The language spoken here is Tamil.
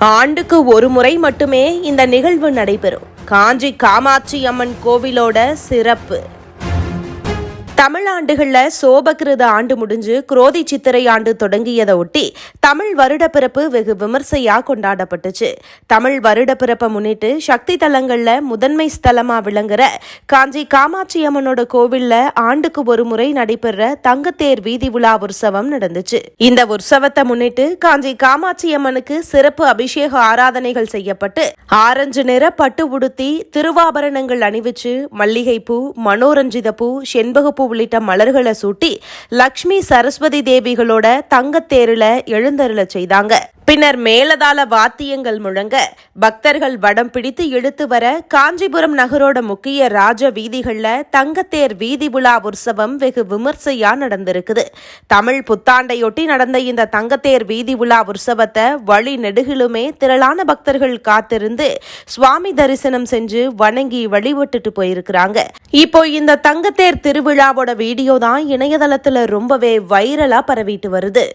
ஆண்டுக்கு ஒரு முறை மட்டுமே இந்த நிகழ்வு நடைபெறும். காஞ்சி காமாட்சி அம்மன் கோவிலோட சிறப்பு. தமிழாண்டுகள்ல சோபகிருத ஆண்டு முடிஞ்சு குரோதி சித்திரை ஆண்டு தொடங்கியதை ஒட்டி தமிழ் வருடப்பிறப்பு வெகு விமர்சையா கொண்டாடப்பட்டுச்சு. தமிழ் வருடப்பிறப்பை முன்னிட்டு சக்தி தலங்கள்ல முதன்மை ஸ்தலமா விளங்குற காஞ்சி காமாட்சி அம்மனோட கோவில்ல ஆண்டுக்கு ஒரு முறை நடைபெற தங்கத்தேர் வீதி உலா உற்சவம் நடந்துச்சு. இந்த உற்சவத்தை முன்னிட்டு காஞ்சி காமாட்சி அம்மனுக்கு சிறப்பு அபிஷேக ஆராதனைகள் செய்யப்பட்டு ஆரஞ்சு நிற பட்டு உடுத்தி திருவாபரணங்கள் அணிவிச்சு மல்லிகைப்பூ, மனோரஞ்சித பூ, செண்பகப்பூ உள்ளிட்ட மலர்களை சூட்டி லக்ஷ்மி சரஸ்வதி தேவிகளோட தங்கத்தேருல எழுந்தருள செய்தாங்க. பின்னர் மேலதாள வாத்தியங்கள் முழங்க பக்தர்கள் வடம் பிடித்து இழுத்து வர காஞ்சிபுரம் நகரோட முக்கிய ராஜ வீதிகள்ல தங்கத்தேர் வீதி உலா உற்சவம் வெகு விமர்சையா நடந்திருக்குது. தமிழ் புத்தாண்டையொட்டி நடந்த இந்த தங்கத்தேர் வீதி உலா உற்சவத்தை வழி நெடுகிலுமே திரளான பக்தர்கள் காத்திருந்து சுவாமி தரிசனம் செஞ்சு வணங்கி வழிபட்டுட்டு போயிருக்கிறாங்க. இப்போ இந்த தங்கத்தேர் திருவிழாவோட வீடியோ தான் இணையதளத்துல ரொம்பவே வைரலா பரவிட்டு வருது.